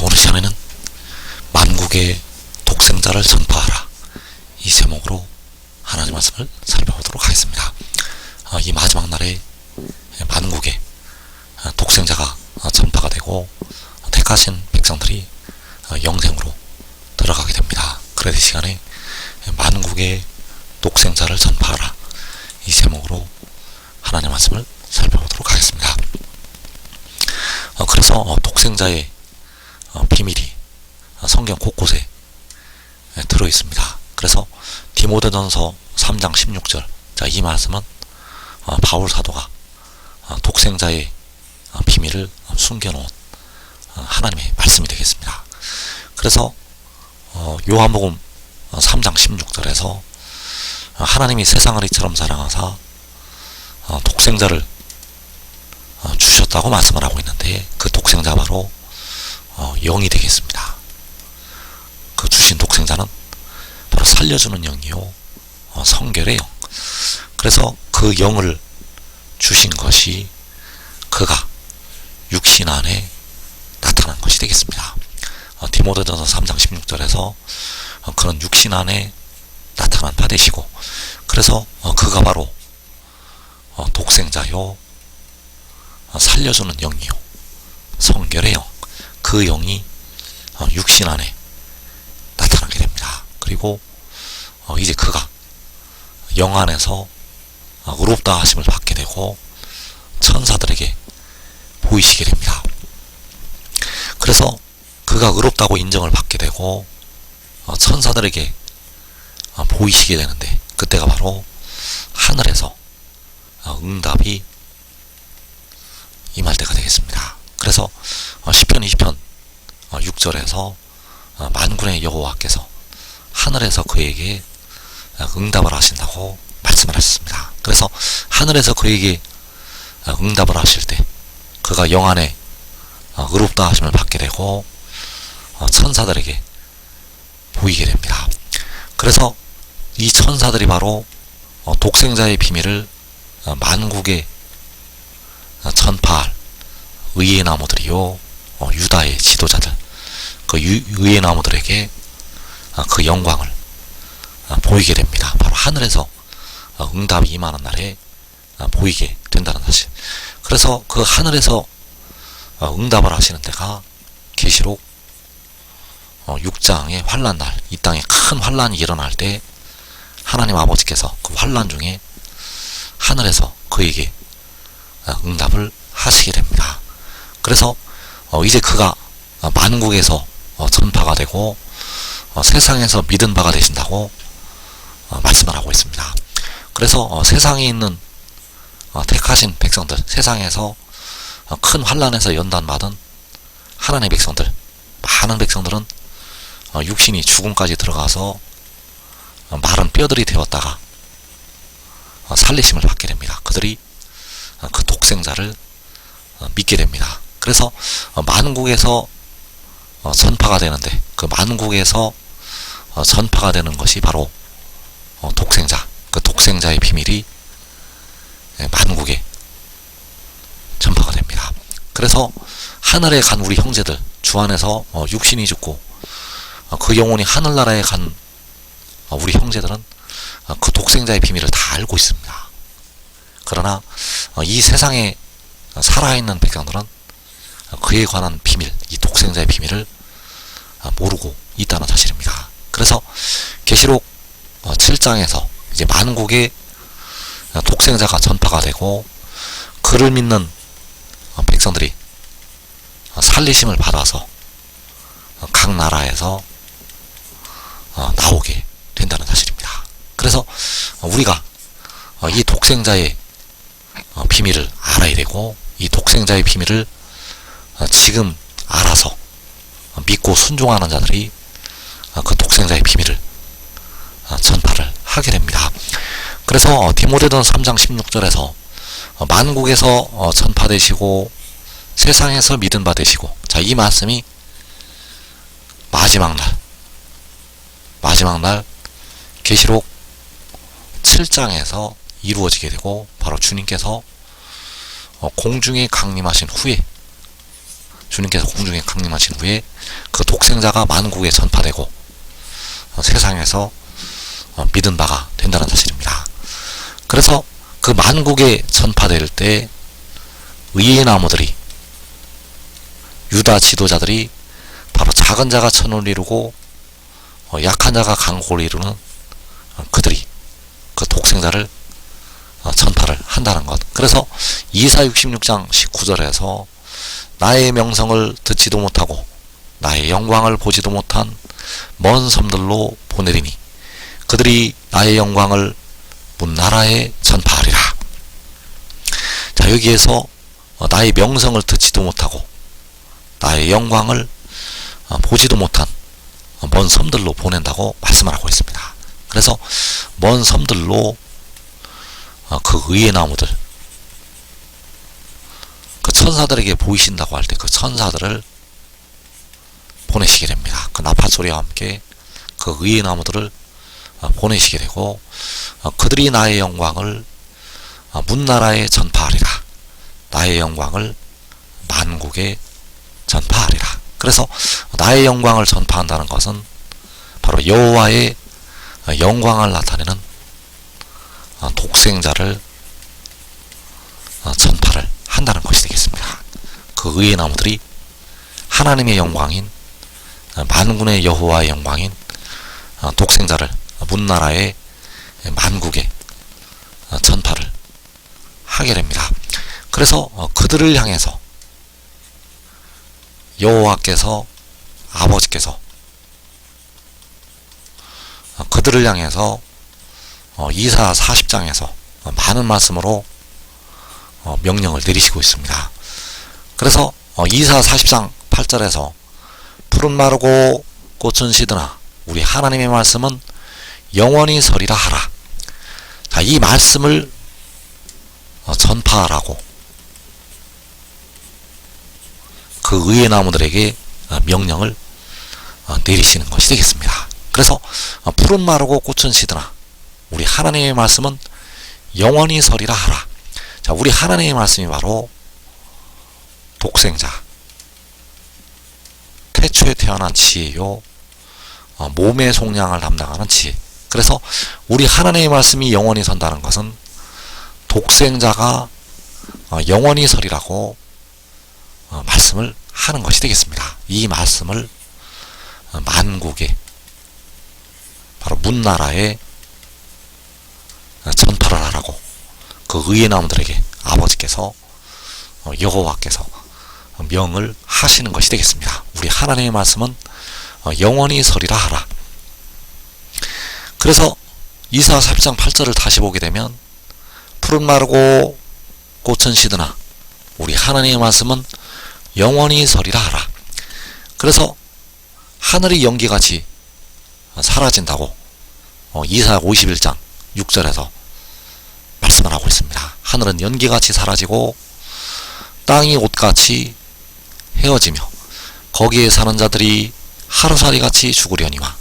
오늘 시간에는 만국의 독생자를 전파하라, 이 제목으로 하나님 말씀을 살펴보도록 하겠습니다. 이 마지막 날에 만국의 독생자가 전파가 되고 택하신 백성들이 영생으로 들어가게 됩니다. 그래서 이 시간에 만국의 독생자를 전파하라, 이 제목으로 하나님 말씀을 살펴보도록 하겠습니다. 그래서 독생자의 비밀이 성경 곳곳에 들어 있습니다. 그래서 디모데전서 3장 16절, 자, 이 말씀은 바울 사도가 독생자의 비밀을 숨겨놓은 하나님의 말씀이 되겠습니다. 그래서 요한복음 3장 16절에서 하나님이 세상을 이처럼 사랑하사 독생자를 주셨다고 말씀을 하고 있는데, 그 독생자 바로 영이 되겠습니다. 그 주신 독생자는 바로 살려주는 영이요, 성결의 영. 그래서 그 영을 주신 것이 그가 육신 안에 나타난 것이 되겠습니다. 디모데전서 3장 16절에서 그런 육신 안에 나타난 바 되시고, 그래서 그가 바로 독생자요, 살려주는 영이요, 성결의 영, 그 영이 육신 안에 나타나게 됩니다. 그리고 이제 그가 영 안에서 의롭다 하심을 받게 되고 천사들에게 보이시게 됩니다. 그래서 그가 의롭다고 인정을 받게 되고 천사들에게 보이시게 되는데, 그때가 바로 하늘에서 응답이 임할 때가 되겠습니다. 그래서 시편 20편 6절에서 만군의 여호와께서 하늘에서 그에게 응답을 하신다고 말씀을 하셨습니다. 그래서 하늘에서 그에게 응답을 하실 때 그가 영 안에 의롭다 하심을 받게 되고 천사들에게 보이게 됩니다. 그래서 이 천사들이 바로 독생자의 비밀을 만국에 전파할 의의 나무들이요, 유다의 지도자들, 그 의의 나무들에게 그 영광을 보이게 됩니다. 바로 하늘에서 응답이 임하는 날에 보이게 된다는 사실. 그래서 그 하늘에서 응답을 하시는 때가 계시록 6장의 환난 날, 이 땅에 큰 환난이 일어날 때 하나님 아버지께서 그 환난 중에 하늘에서 그에게 응답을 하시게 됩니다. 그래서 이제 그가 만국에서 전파가 되고 세상에서 믿은 바가 되신다고 말씀을 하고 있습니다. 그래서 세상에 있는 택하신 백성들, 세상에서 큰 환난에서 연단받은 하나님의 백성들, 많은 백성들은 육신이 죽음까지 들어가서 마른 뼈들이 되었다가 살리심을 받게 됩니다. 그들이 그 독생자를 믿게 됩니다. 그래서 만국에서 전파가 되는데, 그 만국에서 전파가 되는 것이 바로 독생자, 그 독생자의 비밀이 만국에 전파가 됩니다. 그래서 하늘에 간 우리 형제들, 주 안에서 육신이 죽고 그 영혼이 하늘나라에 간 우리 형제들은 그 독생자의 비밀을 다 알고 있습니다. 그러나 이 세상에 살아있는 백성들은 그에 관한 비밀, 이 독생자의 비밀을 모르고 있다는 사실입니다. 그래서 계시록 7장에서 이제 만국의 독생자가 전파가 되고 그를 믿는 백성들이 살리심을 받아서 각 나라에서 나오게 된다는 사실입니다. 그래서 우리가 이 독생자의 비밀을 알아야 되고, 이 독생자의 비밀을 지금 알아서 믿고 순종하는 자들이 그 독생자의 비밀을 전파를 하게 됩니다. 그래서 디모데전서 3장 16절에서 만국에서 전파되시고 세상에서 믿은 바 되시고, 자, 이 말씀이 마지막 날 계시록 7장에서 이루어지게 되고, 바로 주님께서 공중에 강림하신 후에 주님께서 공중에 강림하신 후에 그 독생자가 만국에 전파되고 세상에서 믿은 바가 된다는 사실입니다. 그래서 그 만국에 전파될 때 의의 나무들이, 유다 지도자들이 바로 작은 자가 천을 이루고 약한 자가 강고를 이루는 그들이 그 독생자를 전파를 한다는 것. 그래서 이사 66장 19절에서 나의 명성을 듣지도 못하고 나의 영광을 보지도 못한 먼 섬들로 보내리니 그들이 나의 영광을 문 나라에 전파하리라. 자, 여기에서 나의 명성을 듣지도 못하고 나의 영광을 보지도 못한 먼 섬들로 보낸다고 말씀을 하고 있습니다. 그래서 먼 섬들로 그 의의 나무들, 그 천사들에게 보이신다고 할 때 그 천사들을 보내시게 됩니다. 그 나팔 소리와 함께 그 의의 나무들을 보내시게 되고 그들이 나의 영광을 문나라에 전파하리라. 나의 영광을 만국에 전파하리라. 그래서 나의 영광을 전파한다는 것은 바로 여호와의 영광을 나타내는 독생자를 전파를 한다는 것이 되겠습니다. 그 의의 나무들이 하나님의 영광인, 만군의 여호와의 영광인 독생자를 문나라의 만국에 전파를 하게 됩니다. 그래서 그들을 향해서 여호와께서, 아버지께서 그들을 향해서 이사 40장에서 많은 말씀으로 명령을 내리시고 있습니다. 그래서 이사 40장 8절에서 푸른 마르고 꽃은 시드나 우리 하나님의 말씀은 영원히 서리라 하라. 자, 이 말씀을 전파하라고 그 의의 나무들에게 명령을 내리시는 것이 되겠습니다. 그래서 푸른 마르고 꽃은 시드나 우리 하나님의 말씀은 영원히 서리라 하라. 자, 우리 하나님의 말씀이 바로 독생자, 태초에 태어난 지혜요, 몸의 속량을 담당하는 지혜. 그래서 우리 하나님의 말씀이 영원히 선다는 것은 독생자가 영원히 서리라고 말씀을 하는 것이 되겠습니다. 이 말씀을 만국에, 바로 문나라에 전파를 하라고 그 의의 나무들에게 아버지께서, 여호와께서 명을 하시는 것이 되겠습니다. 우리 하나님의 말씀은 영원히 서리라 하라. 그래서 이사 40장 8절을 다시 보게 되면 푸른 마르고 꽃은 시드나 우리 하나님의 말씀은 영원히 서리라 하라. 그래서 하늘이 연기같이 사라진다고 이사 51장 6절에서 말씀을 하고 있습니다. 하늘은 연기같이 사라지고 땅이 옷같이 헤어지며 거기에 사는 자들이 하루살이같이 죽으려니와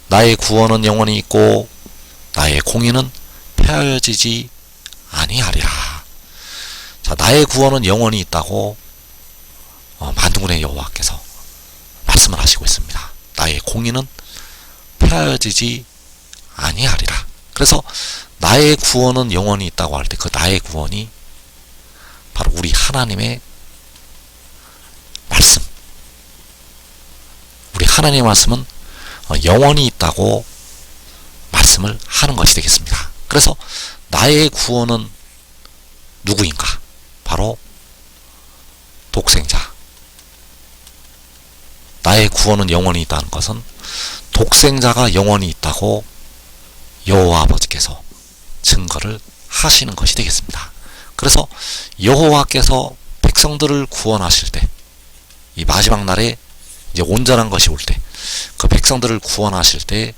나의 구원은 영원히 있고 나의 공의는 폐하여지지 아니하리라. 자, 나의 구원은 영원히 있다고 만군의 여호와께서 말씀을 하시고 있습니다. 나의 공의는 폐하여지지 아니하리라. 그래서 나의 구원은 영원히 있다고 할 때 그 나의 구원이 바로 우리 하나님의 말씀, 우리 하나님의 말씀은 영원히 있다고 말씀을 하는 것이 되겠습니다. 그래서 나의 구원은 누구인가? 바로 독생자. 나의 구원은 영원히 있다는 것은 독생자가 영원히 있다고 여호와 아버지께서 증거를 하시는 것이 되겠습니다. 그래서 여호와께서 백성들을 구원하실 때, 이 마지막 날에 이제 온전한 것이 올 때, 그 백성들을 구원하실 때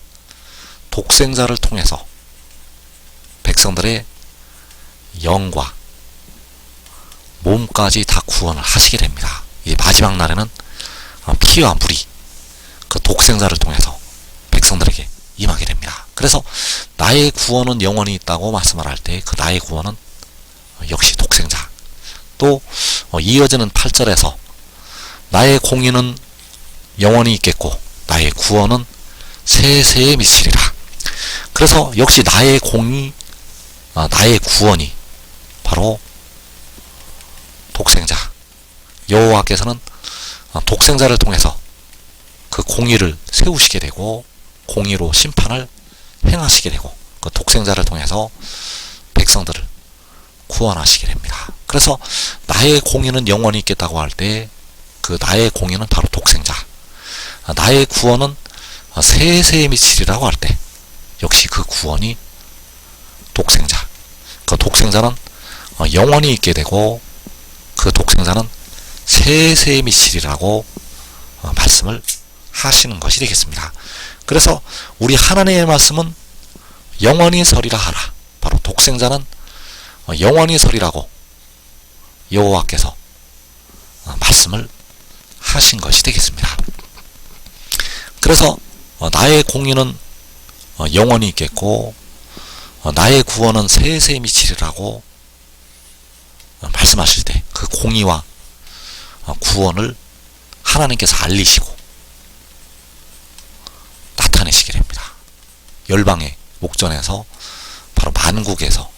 독생자를 통해서 백성들의 영과 몸까지 다 구원을 하시게 됩니다. 이 마지막 날에는 피와 물이 그 독생자를 통해서 백성들에게 임하게 됩니다. 그래서 나의 구원은 영원히 있다고 말씀을 할 때 그 나의 구원은, 역시 독생자. 또 이어지는 8절에서 나의 구원은 영원히 있다고 말씀을 할 때 그 나의 구원은, 역시 독생자. 또 이어지는 8절에서 나의 구원은 영원히 있다고 말씀을 할 때 그 나의 구원은, 역시 독생자. 또 이어지는 8절에서 나의 구원은 영원히 있다고 말씀을 할 때 그 나의 구원은, 역시 독생자. 나의 공의는 영원히 있겠고 나의 구원은 세세에 미치리라. 그래서 역시 나의 공의, 나의 구원이 바로 독생자 여호와께서는 독생자를 통해서 그 공의를 세우시게 되고 공의로 심판을 행하시게 되고 그 독생자를 통해서 백성들을 구원하시게 됩니다. 그래서 나의 공의는 영원히 있겠다고 할 때 그 나의 공의는 바로 독생자, 나의 구원은 세세에 미치리라고 할 때 역시 그 구원이 독생자, 그 독생자는 영원히 있게 되고 그 독생자는 세세에 미치리라고 말씀을 하시는 것이 되겠습니다. 그래서 우리 하나님의 말씀은 영원히 서리라 하라. 바로 독생자는 영원히 서리라고 여호와께서 말씀을 하신 것이 되겠습니다. 그래서 나의 공의는 영원히 있겠고 나의 구원은 세세에 미치리라고 말씀하실 때 그 공의와 구원을 하나님께서 알리시고 나타내시게 됩니다. 열방의 목전에서 바로 만국에서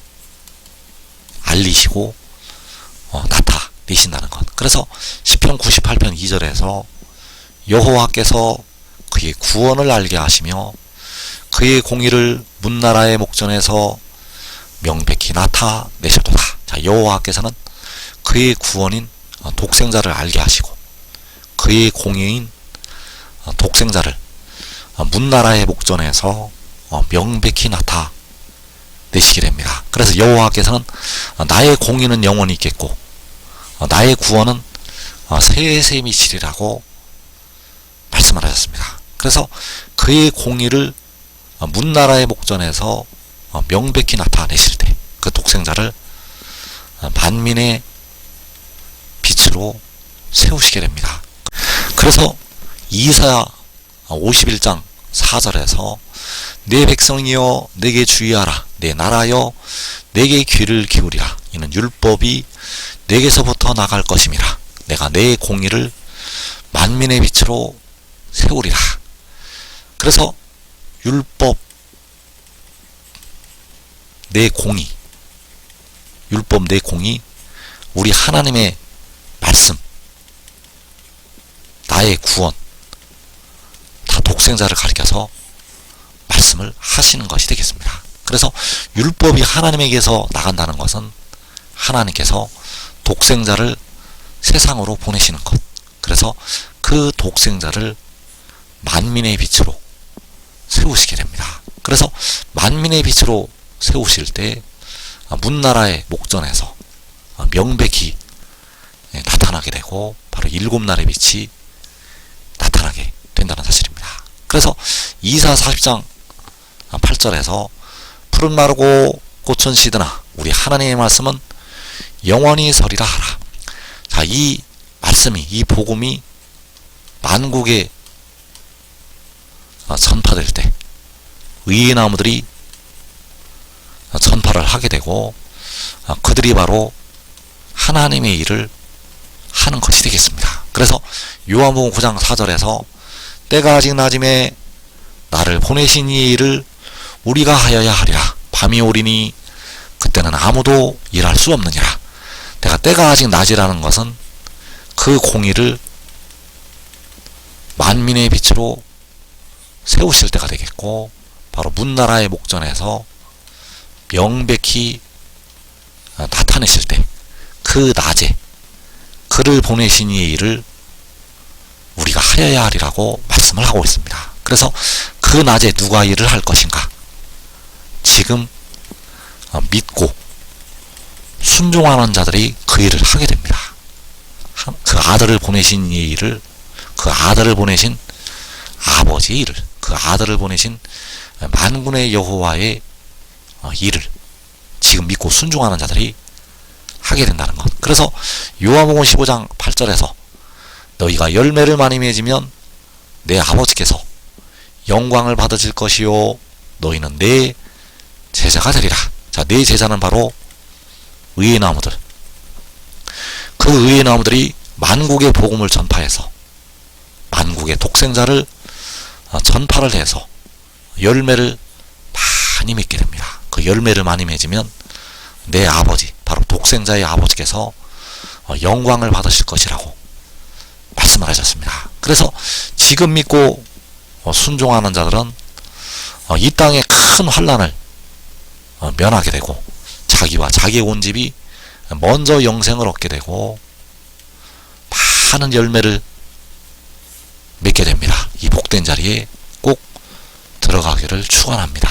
알리시고 나타내신다는 것. 그래서 시편 98편 2절에서 여호와께서 그의 구원을 알게 하시며 그의 공의를 문나라의 목전에서 명백히 나타내셨도다. 자, 여호와께서는 그의 구원인 독생자를 알게 하시고 그의 공의인 독생자를 문나라의 목전에서 명백히 나타내시게 됩니다. 그래서 여호와께서는 나의 공의는 영원히 있겠고 나의 구원은 세세에 미치리라고 말씀을 하셨습니다. 그래서 그의 공의를 문나라의 목전에서 명백히 나타내실 때 그 독생자를 만민의 빛으로 세우시게 됩니다. 그래서 이사야 51장 4절에서 내 백성이여 내게 주의하라. 내 나라여 내게 귀를 기울이라. 이는 율법이 내게서부터 나갈 것임이라. 내가 내 공의를 만민의 빛으로 세우리라. 그래서 율법 내 공의, 율법 내 공의, 우리 하나님의 말씀, 나의 구원, 다 독생자를 가리켜서 말씀을 하시는 것이 되겠습니다. 그래서 율법이 하나님에게서 나간다는 것은 하나님께서 독생자를 세상으로 보내시는 것. 그래서 그 독생자를 만민의 빛으로 세우시게 됩니다. 그래서 만민의 빛으로 세우실 때 문나라의 목전에서 명백히 나타나게 되고 바로 일곱 날의 빛이 나타나게 된다는 사실입니다. 그래서 이사 40장 8절에서 푸른 마르고 꽃은 시드나 우리 하나님의 말씀은 영원히 서리라 하라. 자, 이 말씀이, 이 복음이 만국에 전파될 때 의의 나무들이 전파를 하게 되고 그들이 바로 하나님의 일을 하는 것이 되겠습니다. 그래서 요한복음 9장 4절에서 때가 아직 낮음에 나를 보내신 이 일을 우리가 하여야 하리라. 밤이 오리니 그때는 아무도 일할 수 없느니라. 때가 아직 낮이라는 것은 그 공의를 만민의 빛으로 세우실 때가 되겠고 바로 문나라의 목전에서 명백히 나타내실 때 그 낮에 그를 보내신 이 일을 우리가 하여야 하리라고 말씀을 하고 있습니다. 그래서 그 낮에 누가 일을 할 것인가? 지금 믿고 순종하는 자들이 그 일을 하게 됩니다. 그 아들을 보내신 이 일을, 그 아들을 보내신 아버지의 일을, 그 아들을 보내신 만군의 여호와의 일을 지금 믿고 순종하는 자들이 하게 된다는 것. 그래서 요한복음 15장 8절에서 너희가 열매를 많이 맺으면 내 아버지께서 영광을 받으실 것이요 너희는 내 제자가 되리라. 자, 내 제자는 바로 의의 나무들. 그 의의 나무들이 만국의 복음을 전파해서 만국의 독생자를 전파를 해서 열매를 많이 맺게 됩니다. 그 열매를 많이 맺으면 내 아버지, 바로 독생자의 아버지께서 영광을 받으실 것이라고 말씀을 하셨습니다. 그래서 지금 믿고 순종하는 자들은 이 땅의 큰 환난을 면하게 되고 자기와 자기의 온 집이 먼저 영생을 얻게 되고 많은 열매를 맺게 됩니다. 이 복된 자리에 꼭 들어가기를 축원합니다.